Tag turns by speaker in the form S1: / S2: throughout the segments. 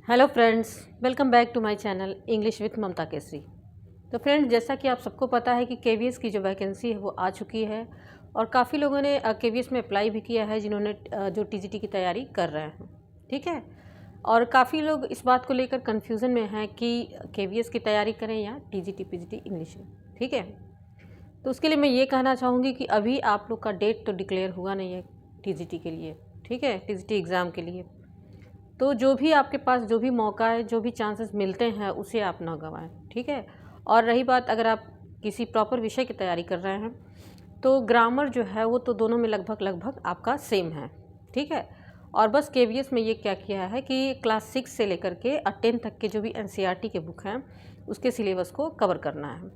S1: Hello friends, welcome back to my channel English with Mamta Kesari. तो friends, जैसा कि आप सबको पता है कि केवीएस की जो वैकेंसी है वो आ चुकी है और काफ़ी लोगों ने केवीएस में अप्लाई भी किया है जिन्होंने जो टीजीटी की तैयारी कर रहे हैं। ठीक है। और काफ़ी लोग इस बात को लेकर कन्फ्यूज़न में हैं कि केवीएस की तैयारी करें या टीजीटी पीजीटी इंग्लिश में। ठीक है। तो उसके लिए मैं ये कहना चाहूँगी कि अभी आप लोग का डेट तो डिक्लेयर हुआ नहीं है टीजीटी के लिए। ठीक है, टीजीटी एग्ज़ाम के लिए। तो जो भी आपके पास जो भी मौका है, जो भी चांसेस मिलते हैं, उसे आप ना गंवाएं। ठीक है। और रही बात, अगर आप किसी प्रॉपर विषय की तैयारी कर रहे हैं तो ग्रामर जो है वो तो दोनों में लगभग लगभग आपका सेम है। ठीक है। और बस केवीएस में ये क्या किया है कि क्लास 6 से लेकर के 10 तक के जो भी एनसीईआरटी के बुक हैं उसके सिलेबस को कवर करना है।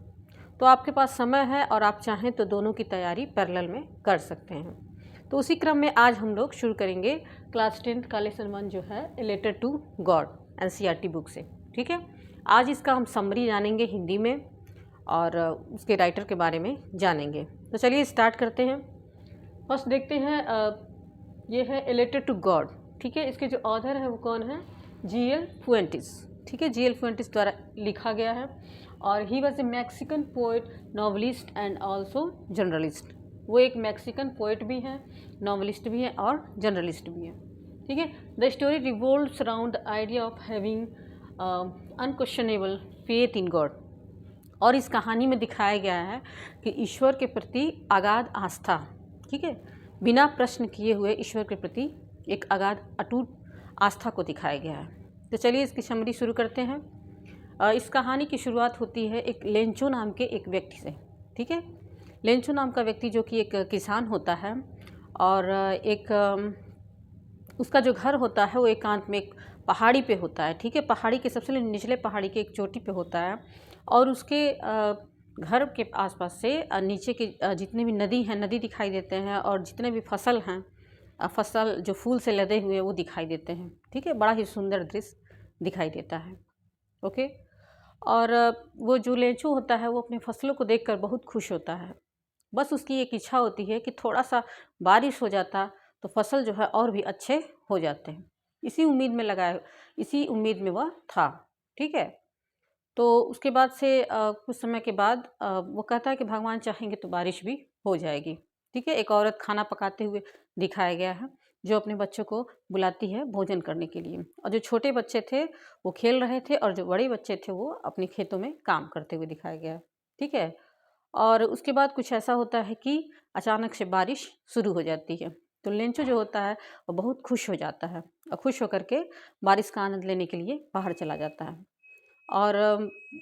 S1: तो आपके पास समय है और आप चाहें तो दोनों की तैयारी पैरेलल में कर सकते हैं। तो उसी क्रम में आज हम लोग शुरू करेंगे क्लास 10 का लेसन 1 जो है a letter to God NCERT book से। ठीक है। आज इसका हम समरी जानेंगे हिंदी में और उसके राइटर के बारे में जानेंगे। तो चलिए स्टार्ट करते हैं। फर्स्ट देखते हैं, ये है ए लेटर टू गॉड। ठीक है। इसके जो ऑथर है वो कौन है? जीएल फुएंटिस। ठीक है, जीएल फुएंटिस द्वारा लिखा गया है और he was a Mexican poet, novelist and also journalist. वो एक मैक्सिकन पोएट भी हैं, नॉवलिस्ट भी हैं और जर्नलिस्ट भी हैं। ठीक है। The story revolves around the idea of having unquestionable faith in God. और इस कहानी में दिखाया गया है कि ईश्वर के प्रति अगाध आस्था, ठीक है, बिना प्रश्न किए हुए ईश्वर के प्रति एक अगाध अटूट आस्था को दिखाया गया है। तो चलिए इसकी समरी शुरू करते हैं। इस कहानी की शुरुआत होती है एक लेंचो नाम के एक व्यक्ति से। ठीक है। लेंचो नाम का व्यक्ति जो कि एक किसान होता है और एक उसका जो घर होता है वो एकांत में एक पहाड़ी पे होता है। ठीक है। पहाड़ी के सबसे निचले पहाड़ी के एक चोटी पे होता है और उसके घर के आसपास से नीचे के जितने भी नदी हैं, नदी दिखाई देते हैं और जितने भी फसल हैं, फसल जो फूल से लदे हुए वो दिखाई देते हैं। ठीक है। बड़ा ही सुंदर दृश्य दिखाई देता है। ओके। और वो जो लेंचो होता है वो अपने फसलों को देखकर बहुत खुश होता है। बस उसकी एक इच्छा होती है कि थोड़ा सा बारिश हो जाता तो फसल जो है और भी अच्छे हो जाते हैं। इसी उम्मीद में लगाए, इसी उम्मीद में वह था। ठीक है। तो उसके बाद से कुछ समय के बाद वो कहता है कि भगवान चाहेंगे तो बारिश भी हो जाएगी। ठीक है। एक औरत खाना पकाते हुए दिखाया गया है जो अपने बच्चों को बुलाती है भोजन करने के लिए। और जो छोटे बच्चे थे वो खेल रहे थे और जो बड़े बच्चे थे वो अपने खेतों में काम करते हुए दिखाया गया है। ठीक है। और उसके बाद कुछ ऐसा होता है कि अचानक से बारिश शुरू हो जाती है। तो लेंचो जो होता है वो बहुत खुश हो जाता है और खुश होकर के बारिश का आनंद लेने के लिए बाहर चला जाता है। और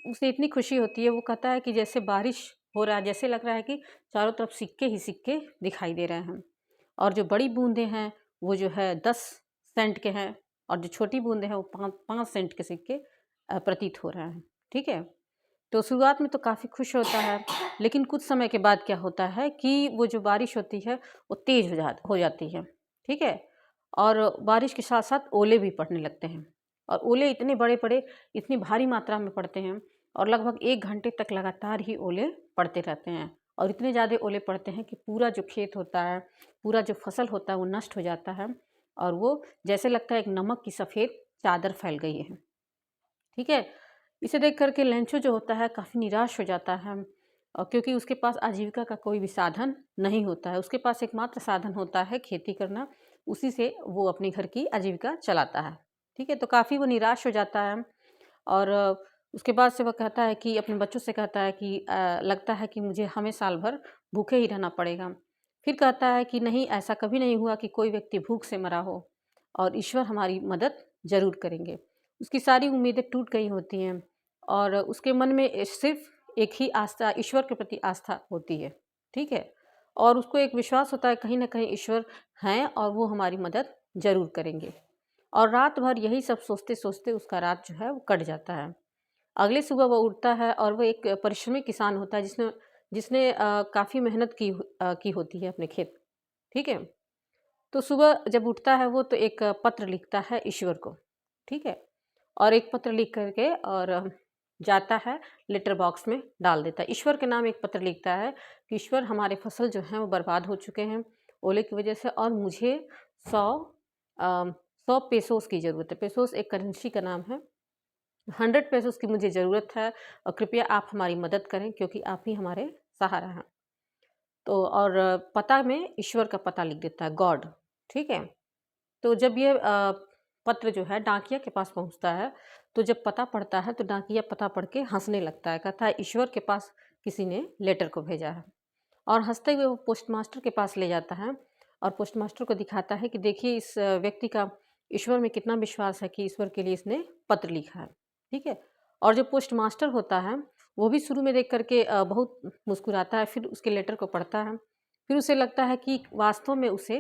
S1: उसे इतनी खुशी होती है, वो कहता है कि जैसे बारिश हो रहा है, जैसे लग रहा है कि चारों तरफ सिक्के ही सिक्के दिखाई दे रहे हैं। और जो बड़ी बूंदें हैं वो जो है 10 सेंट के हैं और जो छोटी बूंदें हैं वो 5 सेंट के सिक्के प्रतीत हो रहे हैं। ठीक है। तो शुरुआत में तो काफ़ी खुश होता है, लेकिन कुछ समय के बाद क्या होता है कि वो जो बारिश होती है वो तेज़ हो जाती है। ठीक है। और बारिश के साथ साथ ओले भी पड़ने लगते हैं और ओले इतने बड़े बड़े, इतनी भारी मात्रा में पड़ते हैं और लगभग 1 घंटे तक लगातार ही ओले पड़ते रहते हैं। और इतने ज़्यादा ओले पड़ते हैं कि पूरा जो खेत होता है, पूरा जो फसल होता है वो नष्ट हो जाता है और वो जैसे लगता है एक नमक की सफ़ेद चादर फैल गई है। ठीक है। इसे देख कर के लेंचो जो होता है काफ़ी निराश हो जाता है और क्योंकि उसके पास आजीविका का कोई भी साधन नहीं होता है। उसके पास एकमात्र साधन होता है खेती करना, उसी से वो अपने घर की आजीविका चलाता है। ठीक है। तो काफ़ी वो निराश हो जाता है और उसके बाद से वह कहता है कि अपने बच्चों से कहता है कि लगता है कि मुझे हमें साल भर भूखे ही रहना पड़ेगा। फिर कहता है कि नहीं, ऐसा कभी नहीं हुआ कि कोई व्यक्ति भूख से मरा हो और ईश्वर हमारी मदद ज़रूर करेंगे। उसकी सारी उम्मीदें टूट गई होती हैं और उसके मन में सिर्फ एक ही आस्था, ईश्वर के प्रति आस्था होती है। ठीक है। और उसको एक विश्वास होता है कहीं ना कहीं ईश्वर हैं और वो हमारी मदद ज़रूर करेंगे। और रात भर यही सब सोचते सोचते उसका रात जो है वो कट जाता है। अगली सुबह वो उठता है और वो एक परिश्रमी किसान होता है जिसने जिसने काफ़ी मेहनत की होती है अपने खेत। ठीक है। तो सुबह जब उठता है वो तो एक पत्र लिखता है ईश्वर को। ठीक है। और एक पत्र लिख करके और जाता है लेटर बॉक्स में डाल देता है। ईश्वर के नाम एक पत्र लिखता है कि ईश्वर हमारे फसल जो हैं वो बर्बाद हो चुके हैं ओले की वजह से और मुझे 100 100 पेसोस की ज़रूरत है। पेसोस एक करेंसी का नाम है। 100 पेसोस की मुझे ज़रूरत है और कृपया आप हमारी मदद करें, क्योंकि आप ही हमारे सहारा हैं। तो और पता में ईश्वर का पता लिख देता है, गॉड, ठीक है। तो जब ये पत्र जो है डाकिया के पास पहुंचता है, तो जब पता पढ़ता है तो डाकिया पता पढ़ के हंसने लगता है, कहता है ईश्वर के पास किसी ने लेटर को भेजा है। और हंसते हुए वो पोस्टमास्टर के पास ले जाता है और पोस्टमास्टर को दिखाता है कि देखिए इस व्यक्ति का ईश्वर में कितना विश्वास है कि ईश्वर के लिए इसने पत्र लिखा है, ठीक है। और जो पोस्टमास्टर होता है वो भी शुरू में देख करके बहुत मुस्कुराता है, फिर उसके लेटर को पढ़ता है, फिर उसे लगता है कि वास्तव में उसे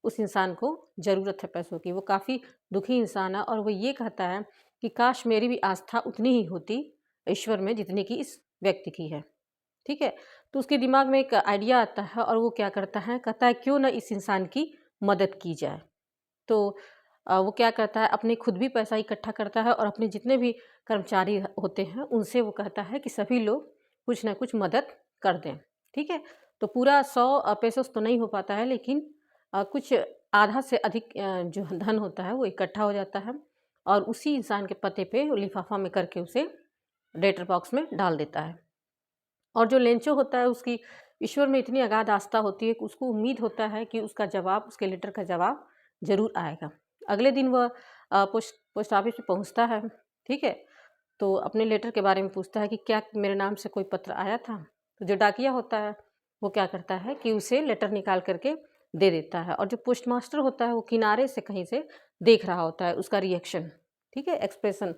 S1: उस इंसान को ज़रूरत है पैसों की। वो काफ़ी दुखी इंसान है और वो ये कहता है कि काश मेरी भी आस्था उतनी ही होती ईश्वर में जितनी कि इस व्यक्ति की है, ठीक है। तो उसके दिमाग में एक आइडिया आता है और वो क्या करता है, कहता है क्यों ना इस इंसान की मदद की जाए। तो वो क्या करता है, अपने खुद भी पैसा इकट्ठा करता है और अपने जितने भी कर्मचारी होते हैं उनसे वो कहता है कि सभी लोग कुछ ना कुछ मदद कर दें, ठीक है। तो पूरा 100 पेसोस तो नहीं हो पाता है, लेकिन कुछ आधा से अधिक जो धन होता है वो इकट्ठा हो जाता है और उसी इंसान के पते पे लिफाफा में करके उसे लेटर बॉक्स में डाल देता है। और जो लेंचो होता है उसकी ईश्वर में इतनी अगाध आस्था होती है कि उसको उम्मीद होता है कि उसका जवाब, उसके लेटर का जवाब ज़रूर आएगा। अगले दिन वह पोस्ट ऑफिस में पहुंचता है, ठीक है। तो अपने लेटर के बारे में पूछता है कि क्या मेरे नाम से कोई पत्र आया था। तो जो डाकिया होता है वो क्या करता है कि उसे लेटर निकाल करके दे देता है और जो पोस्टमास्टर होता है वो किनारे से कहीं से देख रहा होता है उसका रिएक्शन, ठीक है, एक्सप्रेशन,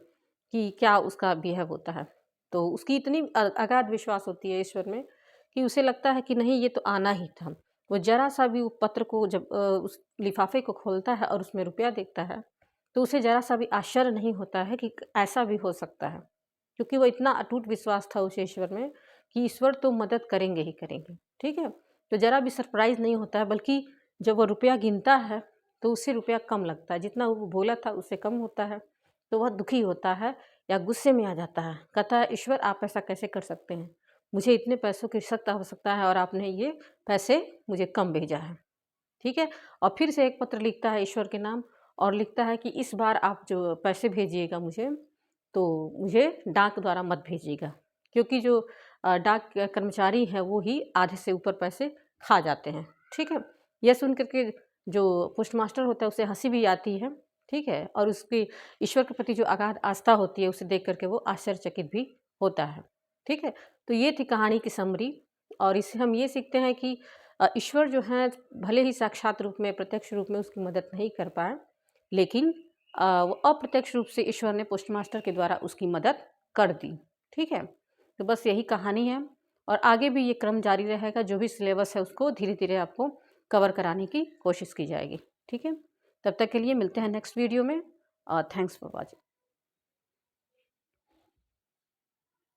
S1: कि क्या उसका बिहेव होता है। तो उसकी इतनी अगाध विश्वास होती है ईश्वर में कि उसे लगता है कि नहीं ये तो आना ही था। वो ज़रा सा भी वो पत्र को जब उस लिफाफे को खोलता है और उसमें रुपया देखता है तो उसे ज़रा सा भी आश्चर्य नहीं होता है कि ऐसा भी हो सकता है, क्योंकि वो इतना अटूट विश्वास था उस ईश्वर में कि ईश्वर तो मदद करेंगे ही करेंगे, ठीक है। तो ज़रा भी सरप्राइज़ नहीं होता है, बल्कि जब वो रुपया गिनता है तो उससे रुपया कम लगता है, जितना वो बोला था उससे कम होता है। तो वह दुखी होता है या गुस्से में आ जाता है, कहता है ईश्वर आप ऐसा कैसे कर सकते हैं, मुझे इतने पैसों की सख्त आवश्यकता है और आपने ये पैसे मुझे कम भेजा है, ठीक है। और फिर से एक पत्र लिखता है ईश्वर के नाम और लिखता है कि इस बार आप जो पैसे भेजिएगा मुझे, तो मुझे डाक द्वारा मत भेजिएगा, क्योंकि जो डाक कर्मचारी हैं वो ही आधे से ऊपर पैसे खा जाते हैं, ठीक है। यह सुन कर के जो पोस्टमास्टर होता है उसे हंसी भी आती है, ठीक है, और उसकी ईश्वर के प्रति जो अगाध आस्था होती है उसे देख करके वो आश्चर्यचकित भी होता है, ठीक है। तो ये थी कहानी की समरी और इससे हम ये सीखते हैं कि ईश्वर जो है भले ही साक्षात रूप में, प्रत्यक्ष रूप में उसकी मदद नहीं कर पाए, लेकिन वो अप्रत्यक्ष रूप से ईश्वर ने पोस्टमास्टर के द्वारा उसकी मदद कर दी, ठीक है। तो बस यही कहानी है और आगे भी ये क्रम जारी रहेगा, जो भी सिलेबस है उसको धीरे-धीरे आपको कवर कराने की कोशिश की जाएगी, ठीक है। तब तक के लिए मिलते हैं नेक्स्ट वीडियो में। Thanks for watching.